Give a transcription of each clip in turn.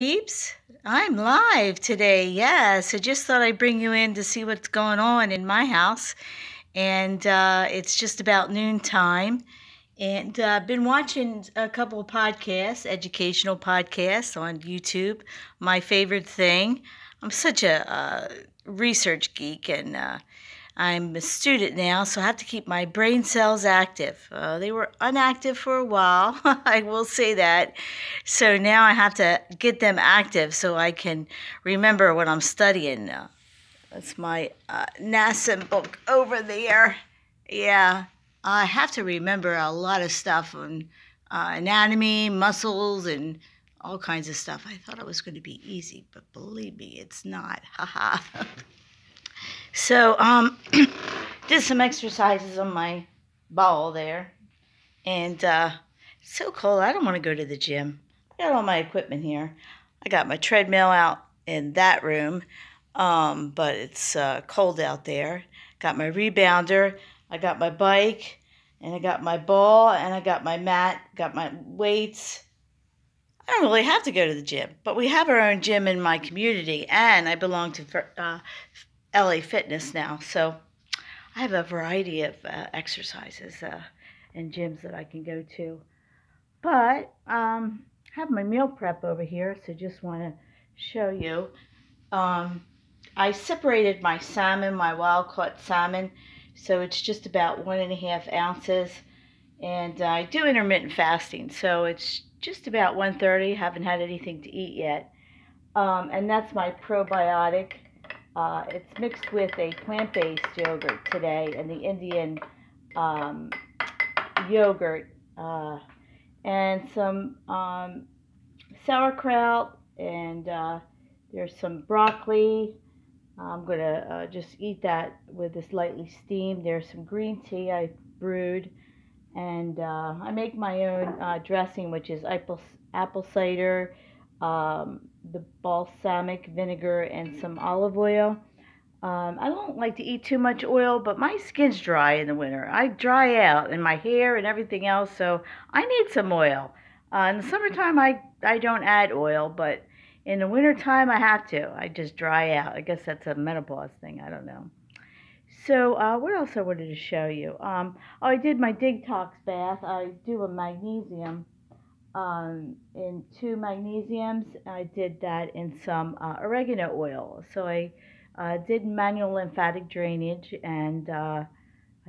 Peeps, I'm live today. Yeah, so just thought I'd bring you in to see what's going on in my house. And it's just about noontime. And I've been watching a couple of podcasts, educational podcasts on YouTube. My favorite thing. I'm such a research geek, and I'm a student now, so I have to keep my brain cells active. They were inactive for a while, I will say that. So now I have to get them active so I can remember what I'm studying. That's my NASA book over there. Yeah, I have to remember a lot of stuff on anatomy, muscles, and all kinds of stuff. I thought it was going to be easy, but believe me, it's not. Haha. So, did some exercises on my ball there, and it's so cold. I don't want to go to the gym. I got all my equipment here. I got my treadmill out in that room, but it's cold out there. Got my rebounder. I got my bike, and I got my ball, and I got my mat. Got my weights. I don't really have to go to the gym, but we have our own gym in my community, and I belong to LA Fitness now, so I have a variety of exercises and gyms that I can go to. But I have my meal prep over here, so just want to show you. Um, I separated my salmon, my wild caught salmon, so it's just about 1.5 ounces. And I do intermittent fasting, so it's just about 1:30. Haven't had anything to eat yet. And that's my probiotic. It's mixed with a plant-based yogurt today, and the Indian um, yogurt, and some sauerkraut, and there's some broccoli. I'm going to just eat that with this lightly steamed. There's some green tea I brewed, and I make my own dressing, which is apple cider, the balsamic vinegar, and some olive oil. I don't like to eat too much oil, but my skin's dry in the winter. I dry out, and my hair and everything else, so I need some oil. In the summertime, I don't add oil, but in the wintertime, I have to. I just dry out. I guess that's a menopause thing. I don't know. So, what else I wanted to show you? I did my detox bath. I do a magnesium in 2 magnesiums. I did that in some oregano oil. So I did manual lymphatic drainage, and I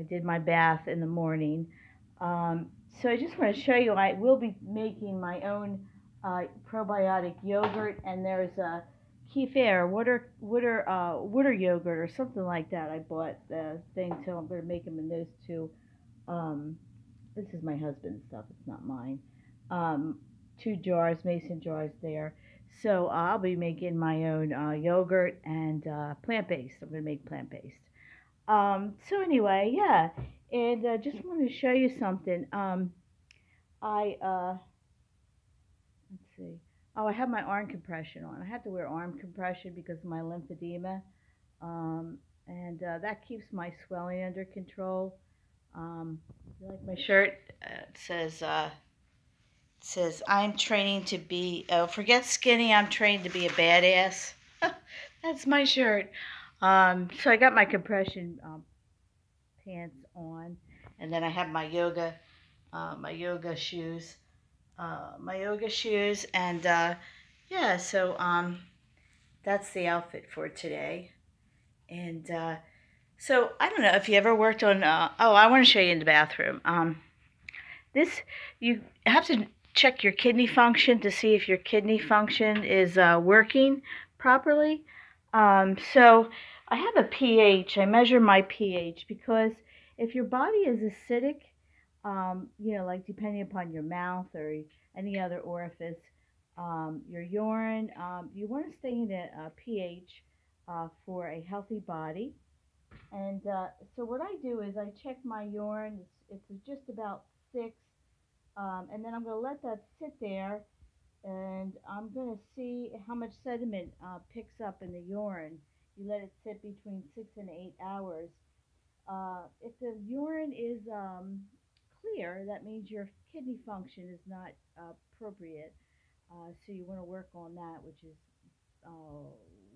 did my bath in the morning. Um, so I just want to show you, I will be making my own probiotic yogurt, and there's a kefir, water yogurt or something like that. I bought the thing, so I'm going to make them in those two. Um, this is my husband's stuff. It's not mine. Um, 2 jars, mason jars there. So I'll be making my own yogurt and plant-based. I'm going to make plant-based. So anyway, yeah, and just wanted to show you something. I let's see. Oh, I have my arm compression on. I have to wear arm compression because of my lymphedema, um, and that keeps my swelling under control. You like my shirt? It says I'm training to be. Oh, forget skinny. I'm trained to be a badass. That's my shirt. So I got my compression pants on, and then I have my yoga shoes, and yeah. So that's the outfit for today, and so I don't know if you ever worked on. Oh, I want to show you in the bathroom. This you have to check your kidney function to see if your kidney function is working properly. So I have a pH. I measure my pH because if your body is acidic, like depending upon your mouth or any other orifice, your urine, you want to stay in a pH for a healthy body. And so what I do is I check my urine. It's just about 6, and then I'm going to let that sit there, and I'm going to see how much sediment picks up in the urine. You let it sit between 6 and 8 hours. If the urine is clear, that means your kidney function is not appropriate. So you want to work on that, which is uh,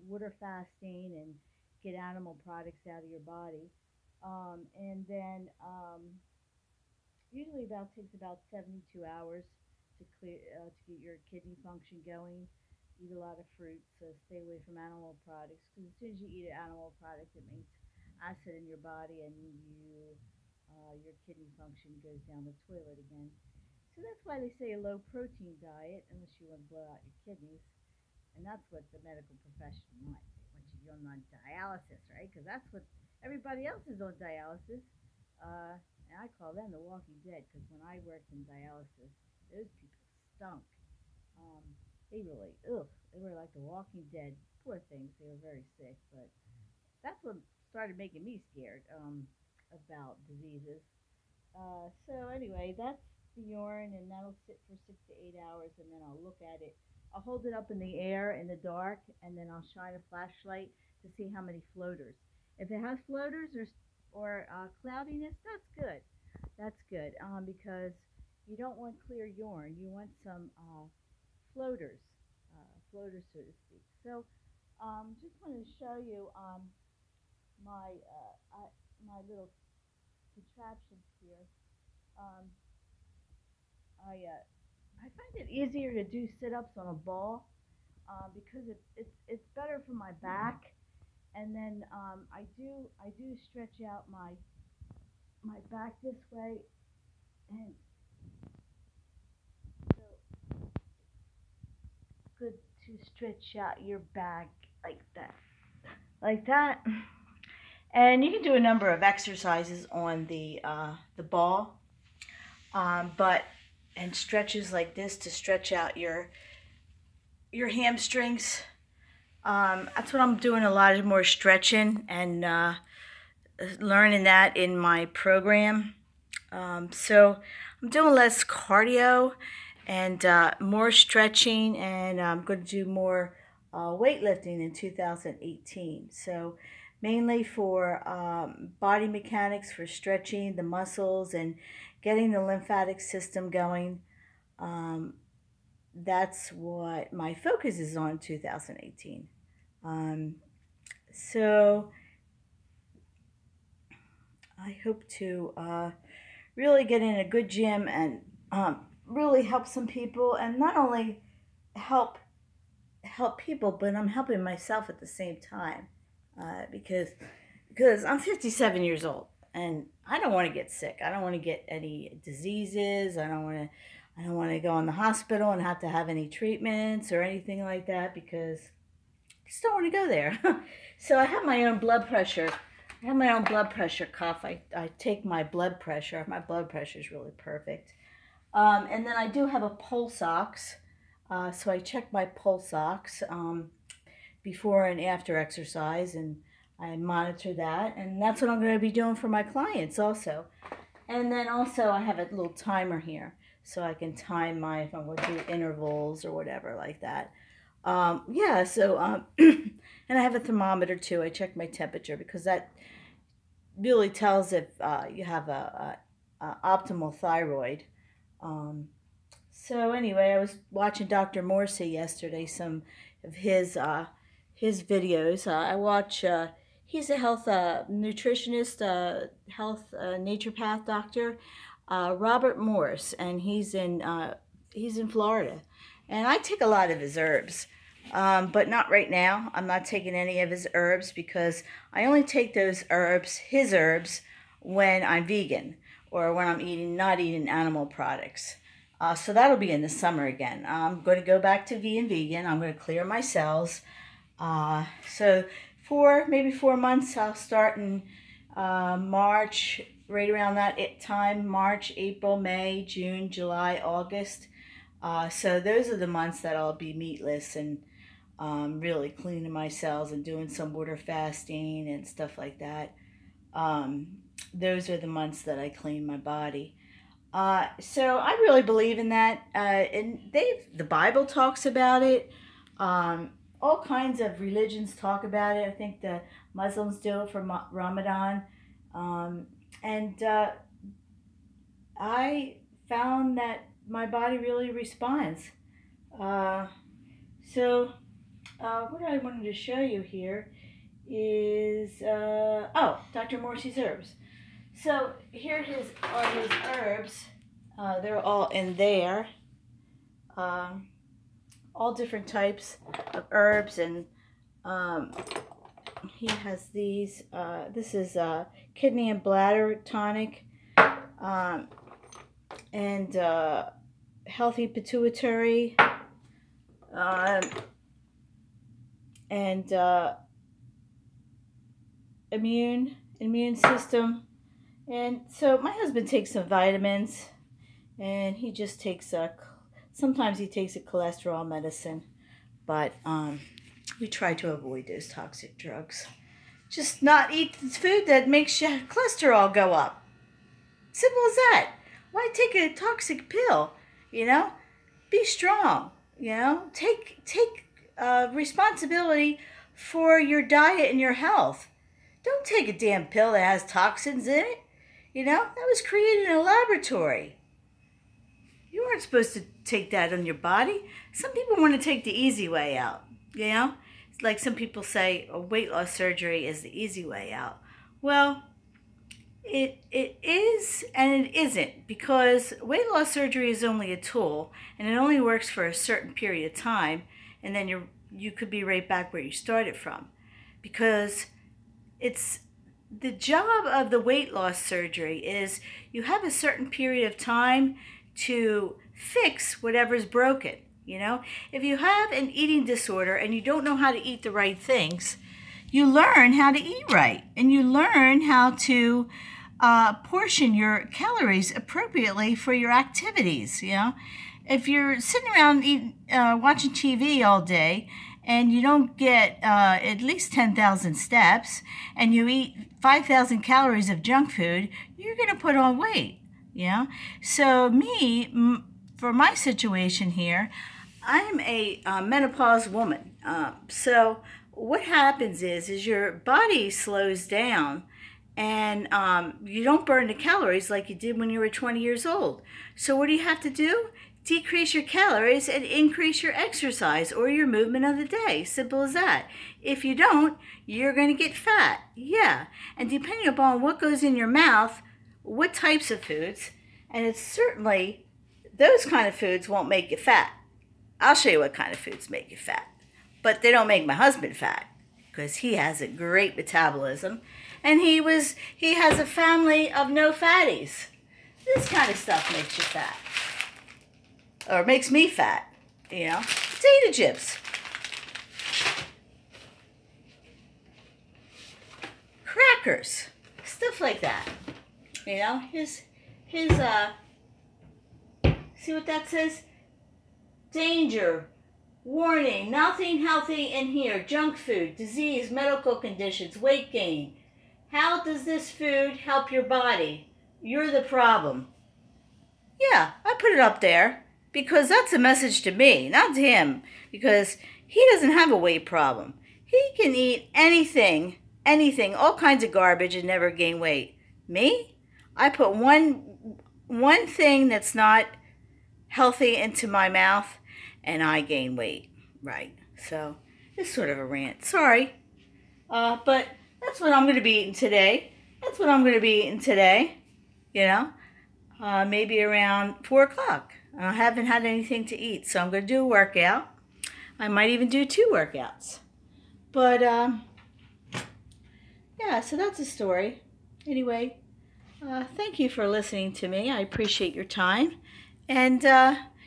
water fasting and get animal products out of your body. And then usually takes about 72 hours to get your kidney function going. Eat a lot of fruits, so stay away from animal products because as soon as you eat an animal product, it makes acid in your body and your kidney function goes down the toilet again. So that's why they say a low protein diet, unless you want to blow out your kidneys. And that's what the medical profession wants. They want you to be on dialysis, right? Because that's what everybody else is on dialysis. And I call them the Walking Dead because when I worked in dialysis, those people stunk. Um, they really, ugh, they were like the Walking Dead. Poor things, they were very sick. But that's what started making me scared about diseases. So anyway, that's the urine, and that'll sit for 6 to 8 hours, and then I'll look at it. I'll hold it up in the air in the dark, and then I'll shine a flashlight to see how many floaters. If it has floaters or cloudiness, that's good. That's good because you don't want clear urine. You want some floaters, floaters so to speak. So just wanted to show you my my little contraptions here. Um, I find it easier to do sit-ups on a ball because it's better for my back. And then I do stretch out my back this way, and so good to stretch out your back like that. And you can do a number of exercises on the ball, but and stretches like this to stretch out your hamstrings. That's what I'm doing, a lot of more stretching and learning that in my program. So I'm doing less cardio and more stretching, and I'm going to do more weightlifting in 2018. So mainly for body mechanics, for stretching the muscles and getting the lymphatic system going. That's what my focus is on 2018. So I hope to really get in a good gym and really help some people, and not only help people, but I'm helping myself at the same time because I'm 57 years old and I don't want to get sick. I don't want to get any diseases. I don't want to go in the hospital and have to have any treatments or anything like that because I just don't want to go there. So I have my own blood pressure. I have my own blood pressure cuff. I take my blood pressure. My blood pressure is really perfect. And then I do have a pulse ox. So I check my pulse ox before and after exercise, and I monitor that. And that's what I'm going to be doing for my clients also. And then also I have a little timer here, so I can time if I'm going to do intervals or whatever like that. Yeah, so, and I have a thermometer too. I check my temperature because that really tells if you have a optimal thyroid. So anyway, I was watching Dr. Morrissey yesterday, some of his videos. I watch, he's a health nutritionist, health naturopath doctor, Robert Morse, and he's in Florida. And I take a lot of his herbs, but not right now. I'm not taking any of his herbs because I only take those herbs, his herbs, when I'm vegan or when I'm not eating animal products. So that'll be in the summer again. I'm going to go back to vegan. I'm going to clear my cells. So maybe 4 months, I'll start in March, right around that time, March, April, May, June, July, August. So those are the months that I'll be meatless and really cleaning my cells and doing some water fasting and stuff like that. Those are the months that I clean my body. So I really believe in that. And the Bible talks about it. All kinds of religions talk about it. I think the Muslims do it for Ramadan. And I found that my body really responds. What I wanted to show you here is, Dr. Morrissey's herbs. So here are his herbs. They're all in there. All different types of herbs, and he has these. This is kidney and bladder tonic, and healthy pituitary, and immune system. And so my husband takes some vitamins, and he just takes sometimes he takes a cholesterol medicine, but we try to avoid those toxic drugs. Just not eat food that makes your cholesterol go up. Simple as that. Why take a toxic pill? You know, be strong. You know, take responsibility for your diet and your health. Don't take a damn pill that has toxins in it. You know, that was created in a laboratory. You weren't supposed to take that on your body. Some people want to take the easy way out, you know? Like some people say, weight loss surgery is the easy way out. Well, it is and it isn't, because weight loss surgery is only a tool, and it only works for a certain period of time, and then you could be right back where you started from. Because it's the job of the weight loss surgery is you have a certain period of time to fix whatever's broken. You know, if you have an eating disorder and you don't know how to eat the right things, you learn how to eat right, and you learn how to portion your calories appropriately for your activities. You know, if you're sitting around watching TV all day and you don't get at least 10,000 steps, and you eat 5,000 calories of junk food, you're going to put on weight. You know, so for my situation here, I'm a menopause woman. So what happens is your body slows down, and you don't burn the calories like you did when you were 20 years old. So what do you have to do? Decrease your calories and increase your exercise or your movement of the day. Simple as that. If you don't, you're going to get fat. Yeah. And depending upon what goes in your mouth, what types of foods, and it's certainly those kind of foods won't make you fat. I'll show you what kind of foods make you fat. But they don't make my husband fat, because he has a great metabolism, and he has a family of no fatties. This kind of stuff makes you fat. Or makes me fat, you know. Potato chips. Crackers. Stuff like that. You know, see what that says? Danger, warning, nothing healthy in here. Junk food, disease, medical conditions, weight gain. How does this food help your body? You're the problem. Yeah, I put it up there because that's a message to me, not to him, because he doesn't have a weight problem. He can eat anything, all kinds of garbage and never gain weight. Me? I put one thing that's not healthy into my mouth, and I gain weight, right? So it's sort of a rant. Sorry, but that's what I'm going to be eating today. You know, maybe around 4 o'clock. I haven't had anything to eat, so I'm going to do a workout. I might even do 2 workouts. But yeah, so that's a story. Anyway, thank you for listening to me. I appreciate your time. And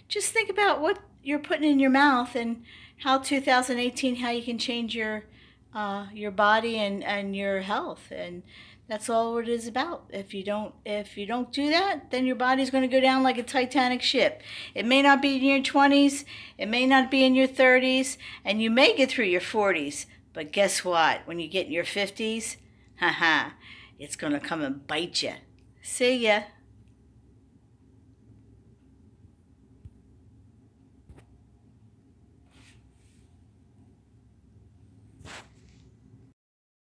just think about what you're putting in your mouth, and how 2018, how you can change your body and your health. And that's all it is about. If you don't do that, then your body's going to go down like a Titanic ship. It may not be in your 20s, it may not be in your 30s, and you may get through your 40s. But guess what? When you get in your 50s, it's going to come and bite you. See ya.